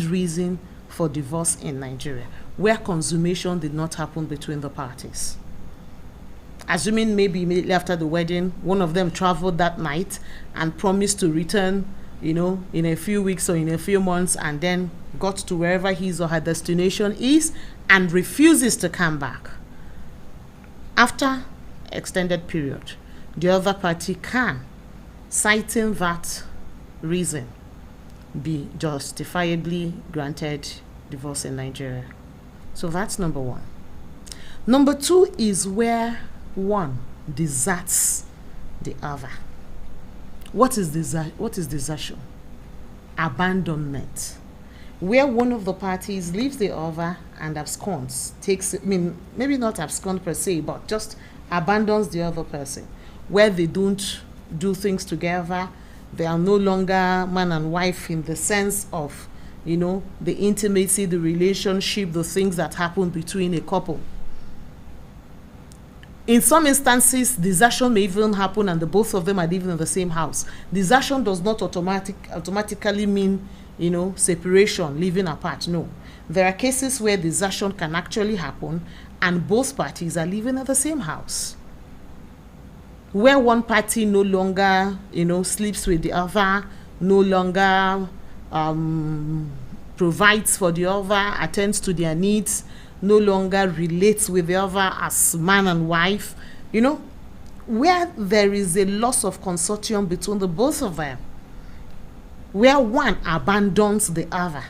reason for divorce in Nigeria, where consummation did not happen between the parties. Assuming maybe immediately after the wedding, one of them traveled that night and promised to return, in a few weeks or in a few months, and then got to wherever his or her destination is and refuses to come back. After extended period, the other party can, citing that reason, be justifiably granted divorce in Nigeria. So that's number one. Number two is where one deserts the other. What is desertion? Abandonment. Where one of the parties leaves the other and absconds, maybe not abscond per se, but just abandons the other person, where they don't do things together. They are no longer man and wife in the sense of, the intimacy, the relationship, the things that happen between a couple. In some instances, desertion may even happen and the both of them are living in the same house. Desertion does not automatically mean, separation, living apart. No. There are cases where desertion can actually happen and both parties are living in the same house. Where one party no longer, sleeps with the other, no longer provides for the other, attends to their needs, no longer relates with the other as man and wife, where there is a loss of consortium between the both of them, where one abandons the other.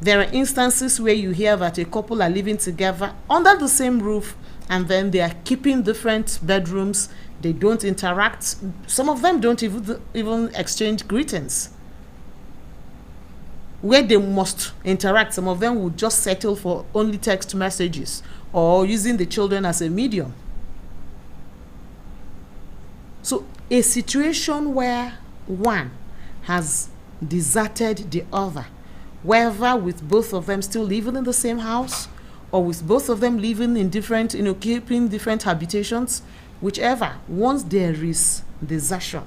There are instances where you hear that a couple are living together under the same roof and then they are keeping different bedrooms. They don't interact. Some of them don't even exchange greetings. Where they must interact, some of them would just settle for only text messages or using the children as a medium. So a situation where one has deserted the other, whether with both of them still living in the same house or with both of them living in different, keeping different habitations, whichever, once there is desertion,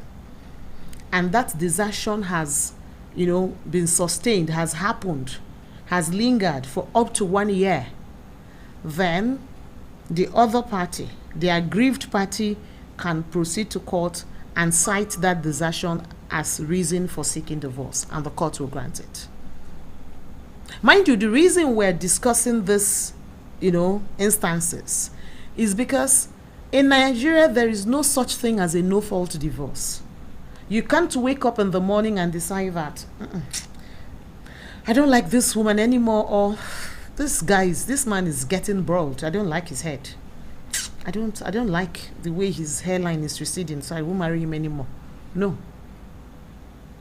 and that desertion has been sustained, has happened, has lingered for up to 1 year, then the other party, the aggrieved party, can proceed to court and cite that desertion as reason for seeking divorce, and the court will grant it. Mind you, the reason we're discussing this, instances is because in Nigeria, there is no such thing as a no-fault divorce. You can't wake up in the morning and decide that I don't like this woman anymore, or this man is getting bald. I don't like his head. I don't like the way his hairline is receding, so I won't marry him anymore. No.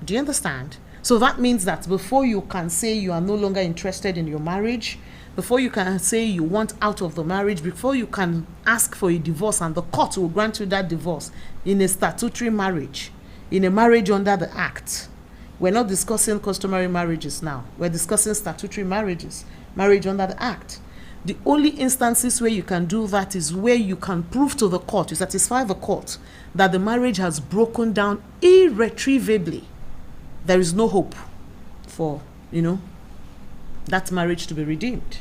Do you understand? So that means that before you can say you are no longer interested in your marriage, before you can say you want out of the marriage, before you can ask for a divorce and the court will grant you that divorce in a statutory marriage, in a marriage under the Act. We're not discussing customary marriages now. We're discussing statutory marriages, marriage under the Act. The only instances where you can do that is where you can prove to the court, you satisfy the court, that the marriage has broken down irretrievably. There is no hope for, that marriage to be redeemed.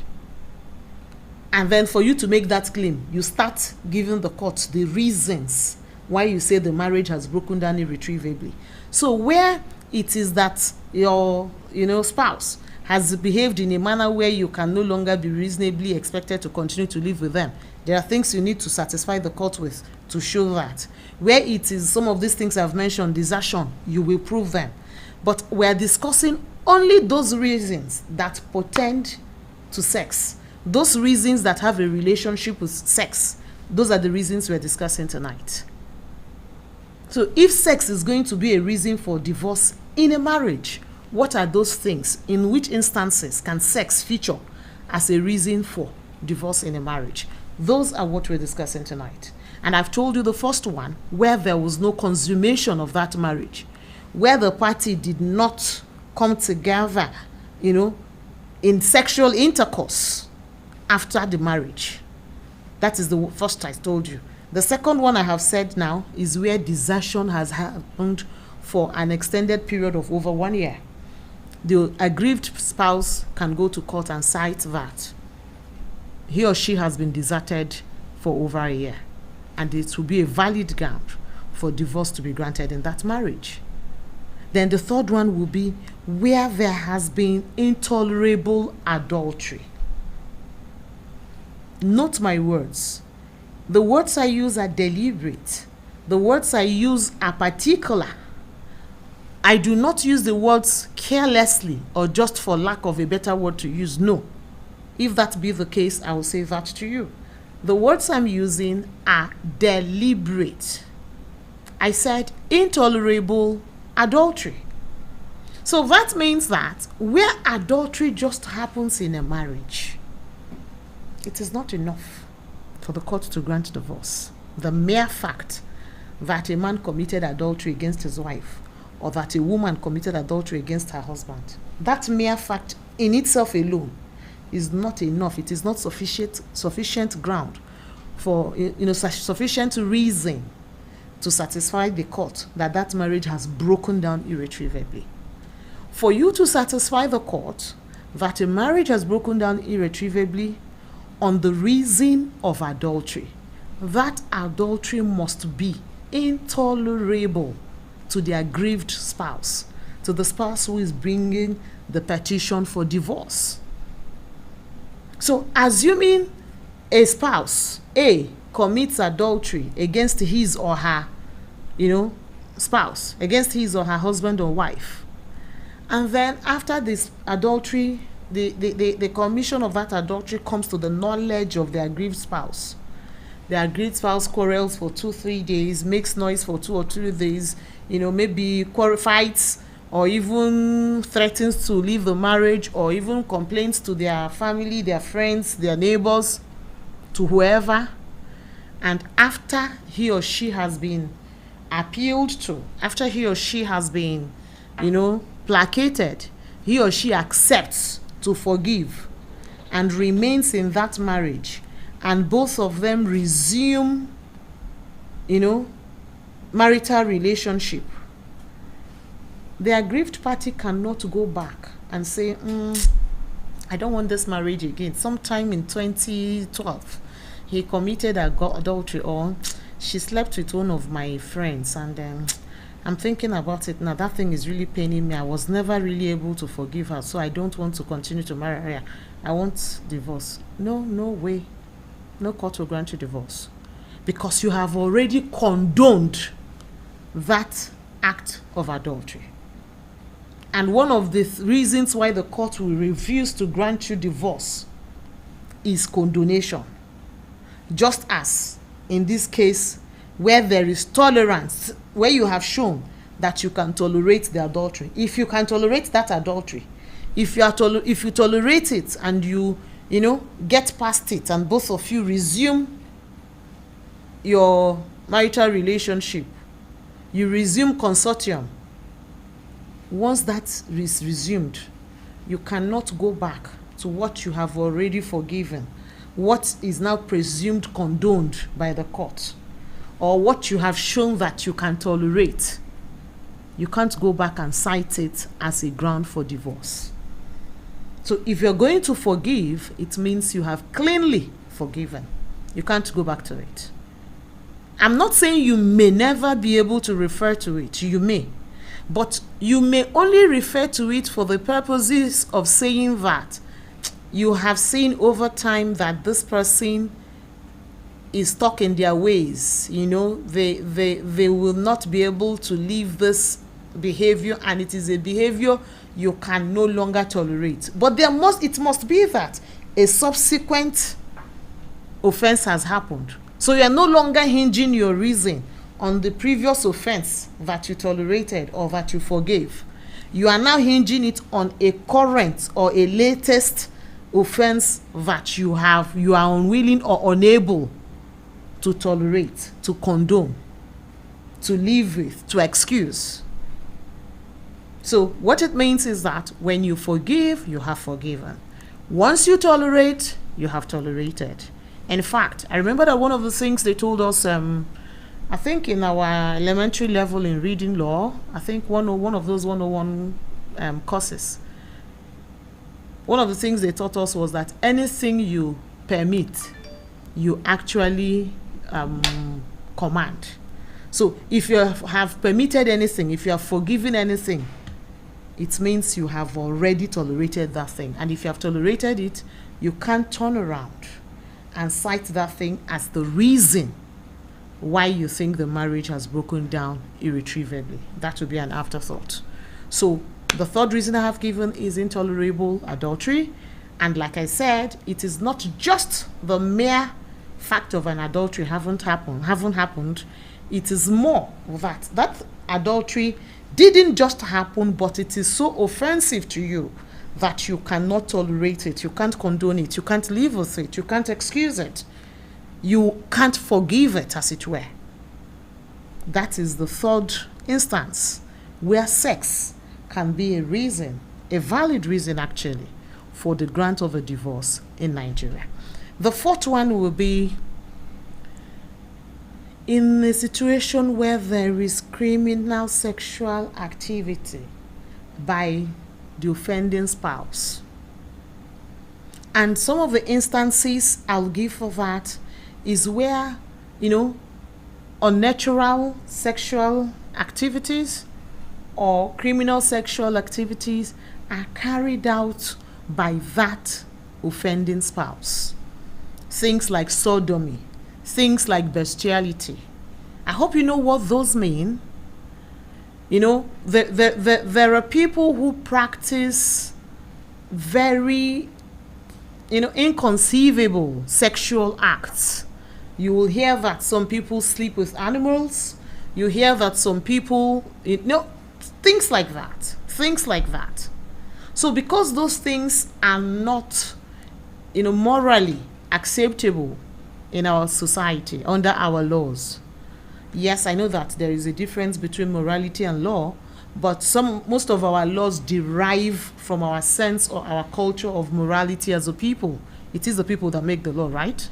And then for you to make that claim, you start giving the court the reasons why you say the marriage has broken down irretrievably. So where it is that your, spouse has behaved in a manner where you can no longer be reasonably expected to continue to live with them, there are things you need to satisfy the court with to show that. Where it is some of these things I've mentioned, desertion, you will prove them. But we're discussing only those reasons that portend to sex. Those reasons that have a relationship with sex. Those are the reasons we're discussing tonight. So if sex is going to be a reason for divorce in a marriage, what are those things? In which instances can sex feature as a reason for divorce in a marriage? Those are what we're discussing tonight. And I've told you the first one, where there was no consummation of that marriage, where the party did not come together, in sexual intercourse after the marriage. That is the first I told you. The second one I have said now is where desertion has happened for an extended period of over 1 year. the aggrieved spouse can go to court and cite that he or she has been deserted for over a year, and it will be a valid ground for divorce to be granted in that marriage. Then the third one will be where there has been intolerable adultery. Note my words. The words I use are deliberate. The words I use are particular. I do not use the words carelessly or just for lack of a better word to use. No. If that be the case, I will say that to you. The words I'm using are deliberate. I said intolerable adultery. So that means that where adultery just happens in a marriage, it is not enough for the court to grant divorce. The mere fact that a man committed adultery against his wife, or that a woman committed adultery against her husband, that mere fact in itself alone is not enough. It is not sufficient ground for, sufficient reason to satisfy the court that marriage has broken down irretrievably. For you to satisfy the court that a marriage has broken down irretrievably on the reason of adultery, that adultery must be intolerable to the aggrieved spouse, to the spouse who is bringing the petition for divorce. So, assuming a spouse, A, commits adultery against his or her, spouse, against his or her husband or wife, and then after this adultery, the commission of that adultery comes to the knowledge of the aggrieved spouse. The aggrieved spouse quarrels for 2-3 days, makes noise for 2 or 3 days, maybe fights, or even threatens to leave the marriage, or even complains to their family, their friends, their neighbors, to whoever. And after he or she has been appealed to, after he or she has been, placated, he or she accepts to forgive and remains in that marriage, and both of them resume, marital relationship. The aggrieved party cannot go back and say, I don't want this marriage again. Sometime in 2012, he committed adultery, or she slept with one of my friends, and I'm thinking about it now. That thing is really paining me. I was never really able to forgive her, so I don't want to continue to marry her. I want divorce. No way. No court will grant you divorce, because you have already condoned that act of adultery. And one of the reasons why the court will refuse to grant you divorce is condonation. Just as in this case, where there is tolerance, where you have shown that you can tolerate the adultery. If you can tolerate that adultery, if you tolerate it and you get past it, and both of you resume your marital relationship, you resume consortium. Once that is resumed, you cannot go back to what you have already forgiven, what is now presumed condoned by the court, or what you have shown that you can tolerate. You can't go back and cite it as a ground for divorce. So if you're going to forgive, it means you have cleanly forgiven. You can't go back to it. I'm not saying you may never be able to refer to it. You may. But you may only refer to it for the purposes of saying that you have seen over time that this person is stuck in their ways. They will not be able to leave this behavior, and it is a behavior you can no longer tolerate. But it must be that a subsequent offense has happened. So you are no longer hinging your reason on the previous offense that you tolerated or that you forgave. You are now hinging it on a current or a latest offense that you are unwilling or unable to tolerate, to condone, to live with, to excuse. So what it means is that when you forgive, you have forgiven. Once you tolerate, you have tolerated. In fact, I remember that one of the things they told us, I think in our elementary level in reading law, I think one of those 101 courses, one of the things they taught us was that anything you permit, you actually command. So if you have permitted anything, if you have forgiven anything, it means you have already tolerated that thing. And if you have tolerated it, you can't turn around and cite that thing as the reason why you think the marriage has broken down irretrievably. That would be an afterthought. So the third reason I have given is intolerable adultery. And like I said, it is not just the mere fact of an adultery haven't happened. It is more that adultery didn't just happen, but it is so offensive to you that you cannot tolerate it, you can't condone it, you can't live with it, you can't excuse it, you can't forgive it, as it were. That is the third instance where sex can be a reason, a valid reason actually, for the grant of a divorce in Nigeria. The fourth one will be in a situation where there is criminal sexual activity by the offending spouse. And some of the instances I'll give for that is where, unnatural sexual activities or criminal sexual activities are carried out by that offending spouse. Things like sodomy, things like bestiality. I hope you know what those mean. There are people who practice very, inconceivable sexual acts. You will hear that some people sleep with animals. You hear that some people, things like that. Things like that. So because those things are not, morally acceptable in our society, under our laws. Yes, I know that there is a difference between morality and law, but most of our laws derive from our sense or our culture of morality as a people. It is the people that make the law, right?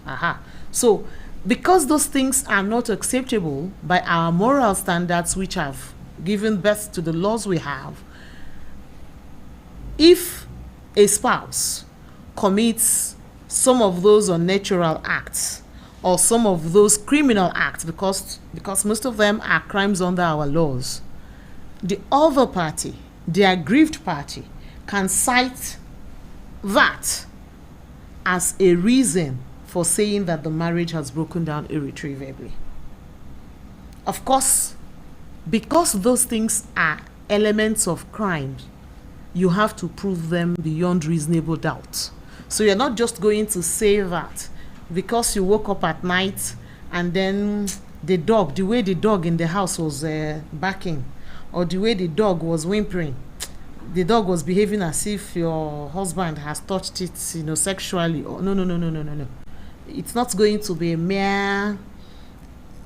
So, because those things are not acceptable by our moral standards, which have given birth to the laws we have, if a spouse commits some of those unnatural acts or some of those criminal acts, because most of them are crimes under our laws, the other party, the aggrieved party, can cite that as a reason for saying that the marriage has broken down irretrievably. Of course, because those things are elements of crime, you have to prove them beyond reasonable doubt. So you're not just going to say that because you woke up at night and then the way the dog in the house was barking, or the way the dog was whimpering, the dog was behaving as if your husband has touched it, sexually. No. It's not going to be a mere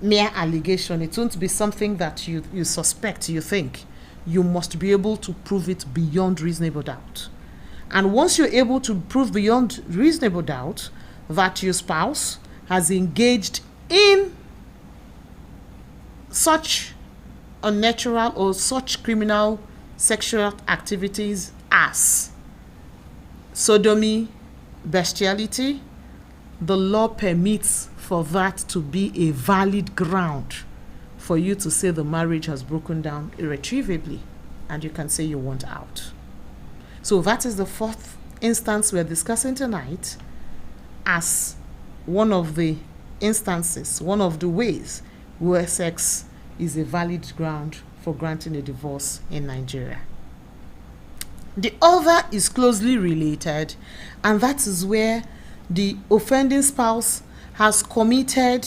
allegation. It won't be something that you suspect, you think. You must be able to prove it beyond reasonable doubt. And once you're able to prove beyond reasonable doubt that your spouse has engaged in such unnatural or such criminal sexual activities as sodomy, bestiality, the law permits for that to be a valid ground for you to say the marriage has broken down irretrievably, and you can say you want out. So that is the fourth instance we're discussing tonight as one of the instances, one of the ways where sex is a valid ground for granting a divorce in Nigeria. The other is closely related, and that is where the offending spouse has committed,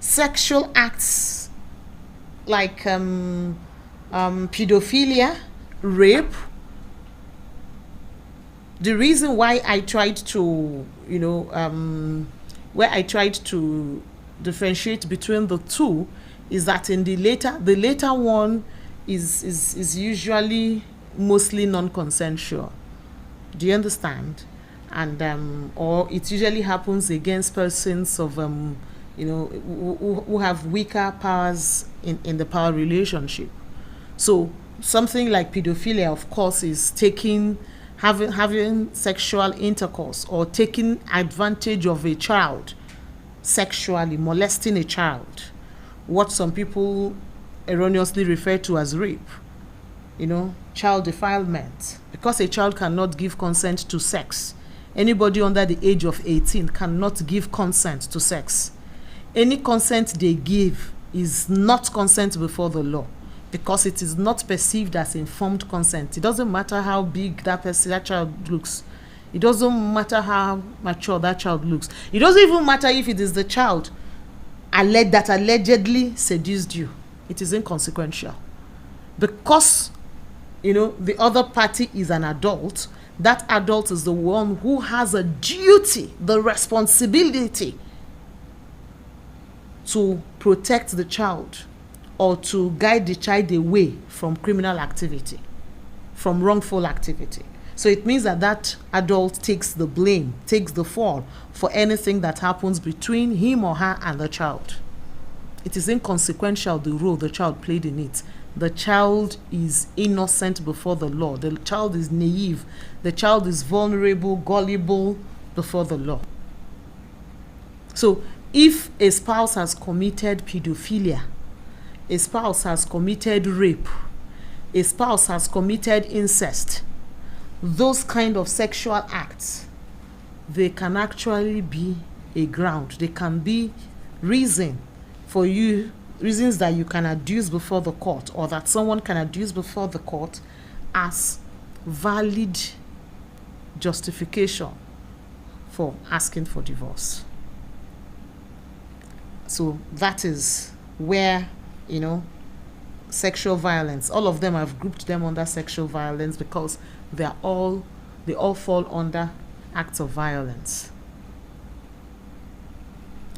sexual acts like pedophilia, rape. The reason why I tried to, differentiate between the two is that in the later one is usually mostly non-consensual. Do you understand? And or it usually happens against persons of who have weaker powers in the power relationship. So something like pedophilia, of course, is taking having sexual intercourse or taking advantage of a child sexually, molesting a child, what some people erroneously refer to as rape, child defilement, because a child cannot give consent to sex. Anybody under the age of 18 cannot give consent to sex. Any consent they give is not consent before the law, because it is not perceived as informed consent. It doesn't matter how big that child looks. It doesn't matter how mature that child looks. It doesn't even matter if it is the child that allegedly seduced you. It is inconsequential. Because, the other party is an adult, that adult is the one who has a duty, the responsibility to protect the child or to guide the child away from criminal activity, from wrongful activity. So it means that adult takes the blame, takes the fall for anything that happens between him or her and the child. It is inconsequential the role the child played in it. The child is innocent before the law. The child is naive. The child is vulnerable, gullible before the law. So if a spouse has committed pedophilia, a spouse has committed rape, a spouse has committed incest, those kind of sexual acts, they can actually be a ground. They can be reasons that you can adduce before the court, or that someone can adduce before the court as valid justification for asking for divorce. So that is where, sexual violence, all of them, I've grouped them under sexual violence because they all fall under acts of violence.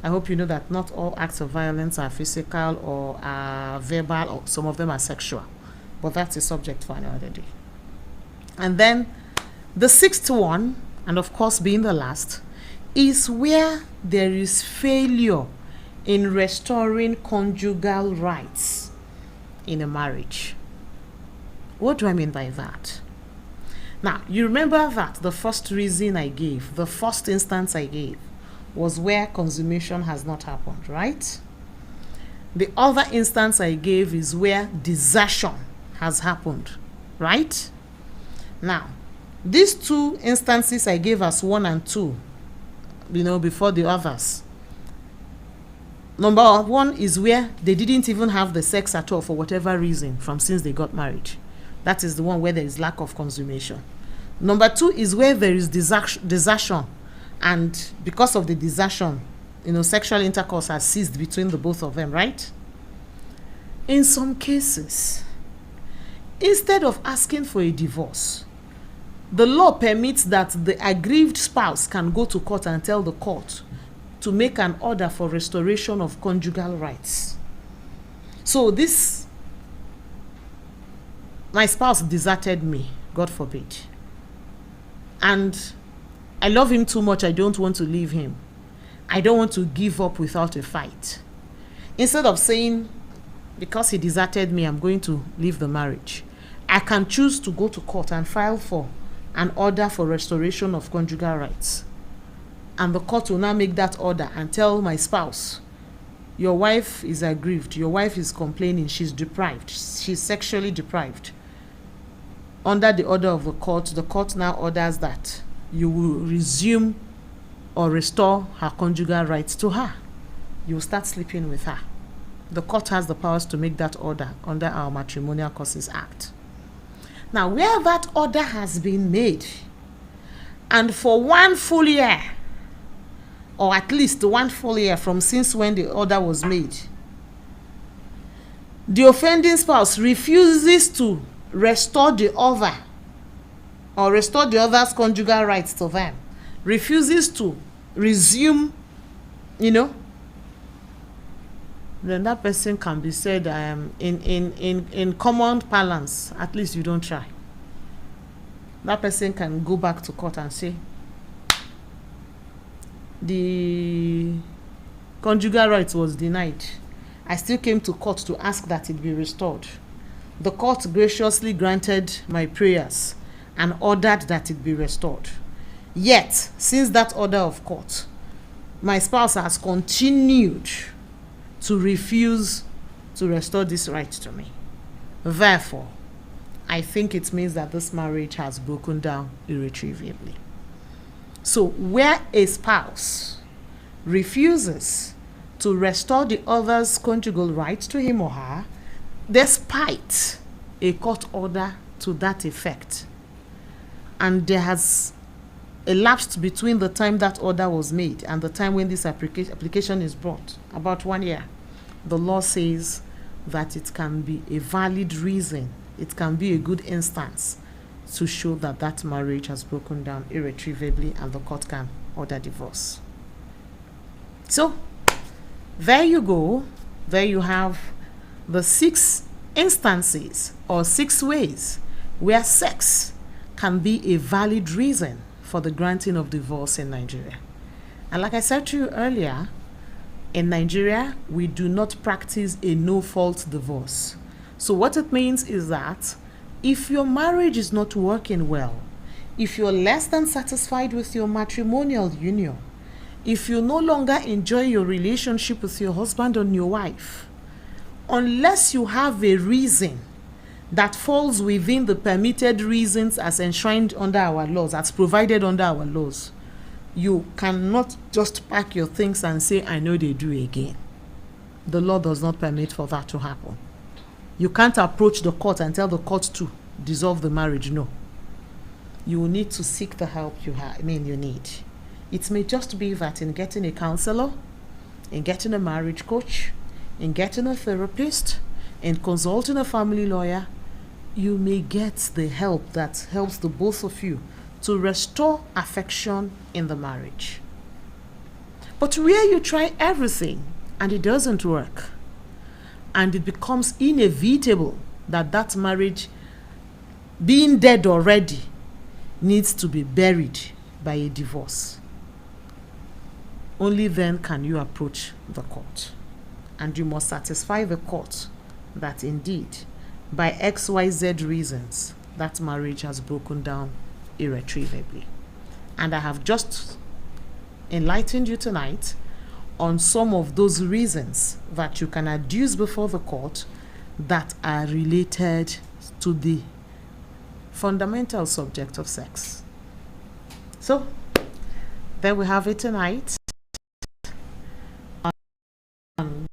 I hope you know that not all acts of violence are physical or are verbal, or some of them are sexual. But that's a subject for another day. And then the sixth one, and of course being the last, is where there is failure in restoring conjugal rights in a marriage. What do I mean by that? Now, you remember that the first reason I gave, the first instance I gave, was where consummation has not happened, right? The other instance I gave is where desertion has happened, right? Now, these two instances I gave as 1 and 2, before the others. Number 1 is where they didn't even have the sex at all for whatever reason since they got married. That is the one where there is lack of consummation. Number 2 is where there is desertion, and because of the desertion, sexual intercourse has ceased between the both of them, right? In some cases, instead of asking for a divorce, the law permits that the aggrieved spouse can go to court and tell the court to make an order for restoration of conjugal rights. So my spouse deserted me, God forbid, and I love him too much, I don't want to leave him. I don't want to give up without a fight. Instead of saying, because he deserted me, I'm going to leave the marriage, I can choose to go to court and file for an order for restoration of conjugal rights. And the court will now make that order and tell my spouse, your wife is aggrieved, your wife is complaining, she's deprived, she's sexually deprived. Under the order of the court now orders that you will resume or restore her conjugal rights to her. You will start sleeping with her. The court has the powers to make that order under our Matrimonial Causes Act. Now, where that order has been made, and for 1 full year, or at least 1 full year from since when the order was made, the offending spouse refuses to restore the other, or restore the other's conjugal rights to them, refuses to resume, then that person can be said, in common parlance, at least you don't try. That person can go back to court and say, the conjugal rights was denied. I still came to court to ask that it be restored. The court graciously granted my prayers and ordered that it be restored. Yet, since that order of court, my spouse has continued to refuse to restore this right to me. Therefore, I think it means that this marriage has broken down irretrievably. So, where a spouse refuses to restore the other's conjugal rights to him or her, despite a court order to that effect, and there has elapsed between the time that order was made and the time when this application is brought, about 1 year, the law says that it can be a valid reason, it can be a good instance to show that that marriage has broken down irretrievably and the court can order divorce. So, there you go. There you have the 6 instances or 6 ways where sex can be a valid reason for the granting of divorce in Nigeria. And like I said to you earlier, in Nigeria, we do not practice a no-fault divorce. So what it means is that if your marriage is not working well, if you're less than satisfied with your matrimonial union, if you no longer enjoy your relationship with your husband or your wife, unless you have a reason that falls within the permitted reasons as enshrined under our laws, as provided under our laws, you cannot just pack your things and say, I know they do again. The law does not permit for that to happen. You can't approach the court and tell the court to dissolve the marriage. No. You will need to seek the help you need. It may just be that in getting a counselor, in getting a marriage coach, in getting a therapist, in consulting a family lawyer, you may get the help that helps the both of you to restore affection in the marriage. But where you try everything and it doesn't work, and it becomes inevitable that that marriage, being dead already, needs to be buried by a divorce, only then can you approach the court. And you must satisfy the court that indeed, by XYZ reasons, that marriage has broken down irretrievably. And I have just enlightened you tonight on some of those reasons that you can adduce before the court that are related to the fundamental subject of sex. So, there we have it tonight. On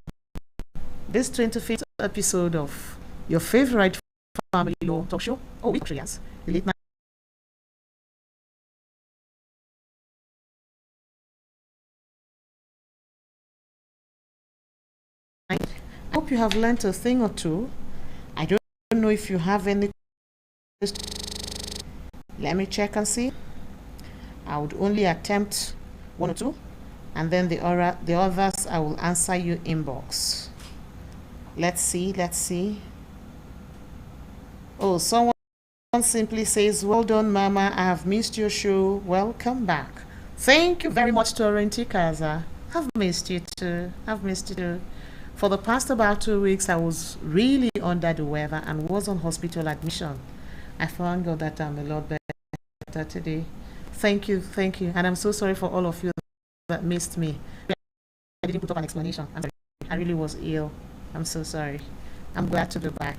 this 25th episode of your favorite family law talk show, yes, the late night. I hope you have learned a thing or two. I don't know if you have any. Let me check and see. I would only attempt 1 or 2, and then the others I will answer you inbox. Let's see. Oh, someone simply says, well done, Mama. I have missed your show. Welcome back. Thank you very much, Torrenti Kaza. I've missed you too. For the past about 2 weeks, I was really under the weather and was on hospital admission. I found God that I'm a lot better today. Thank you. And I'm so sorry for all of you that missed me. I didn't put up an explanation. I'm sorry. I really was ill. I'm so sorry. I'm glad to be back.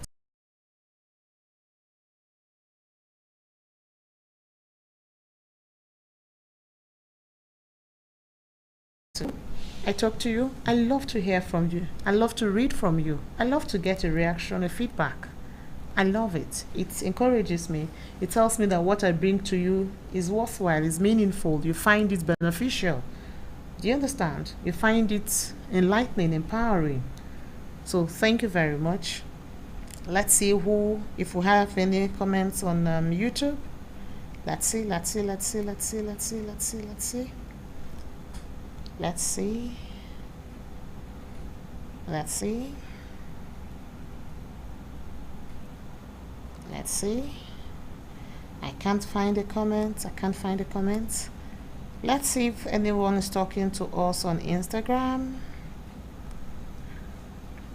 I talk to you. I love to hear from you. I love to read from you. I love to get a reaction, a feedback. I love it. It encourages me. It tells me that what I bring to you is worthwhile, is meaningful. You find it beneficial. Do you understand? You find it enlightening, empowering. So thank you very much. Let's see if we have any comments on YouTube. Let's see. I can't find a comment. Let's see if anyone is talking to us on Instagram.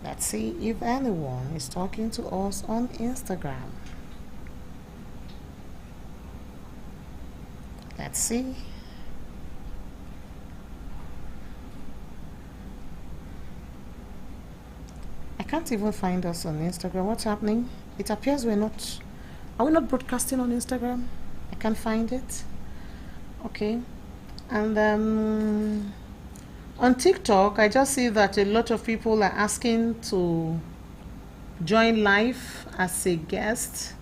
Let's see if anyone is talking to us on Instagram. Let's see. I can't even find us on Instagram. What's happening? It appears we're not. Are we not broadcasting on Instagram? I can't find it. Okay. And on TikTok, I just see that a lot of people are asking to join live as a guest.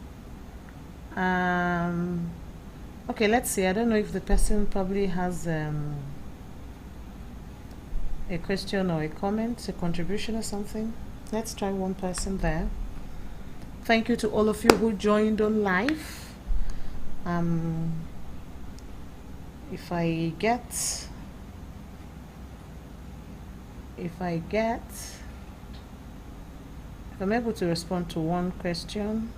Okay, let's see. I don't know if the person probably has a question or a comment, a contribution or something. Let's try one person there. Thank you to all of you who joined on live. If I'm able to respond to one question,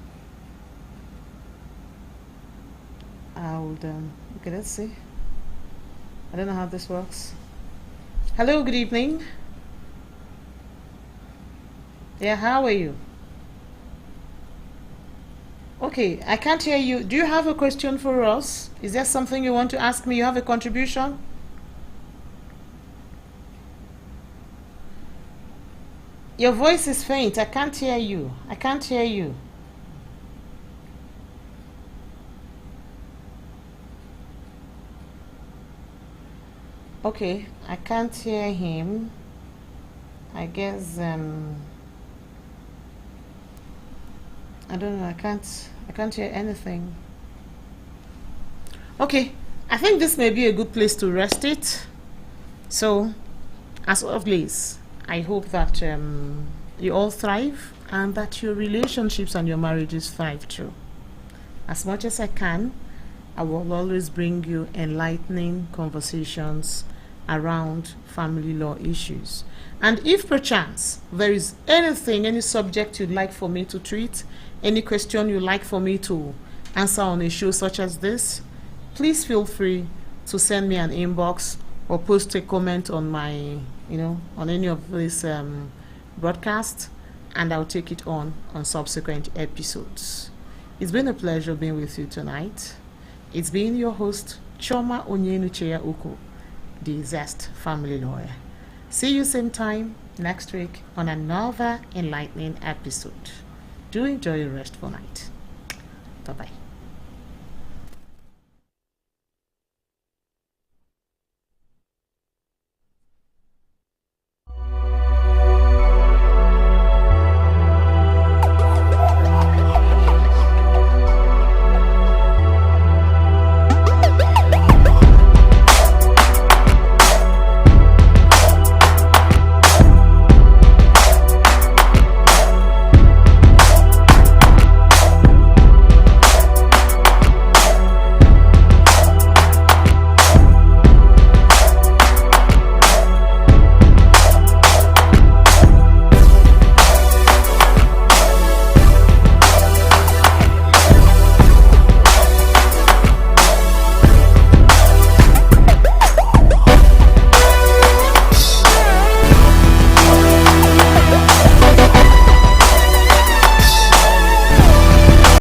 I would, okay, let's see. I don't know how this works. Hello, good evening. Yeah, how are you? Okay, I can't hear you. Do you have a question for us? Is there something you want to ask me? You have a contribution? Your voice is faint. I can't hear you. I can't hear you. Okay, I can't hear him. I guess I don't know. I can't hear anything. Okay, I think this may be a good place to rest it. So, as always, I hope that you all thrive and that your relationships and your marriages thrive too. As much as I can, I will always bring you enlightening conversations around family law issues. And if perchance there is anything, any subject you'd like for me to treat, any question you'd like for me to answer on a show such as this, please feel free to send me an inbox or post a comment on my, on any of these broadcasts, and I'll take it on subsequent episodes. It's been a pleasure being with you tonight. It's been your host, Choma Onyenucheya Uko, the Zest Family Lawyer. See you same time next week on another enlightening episode. Do enjoy your restful night. Bye-bye.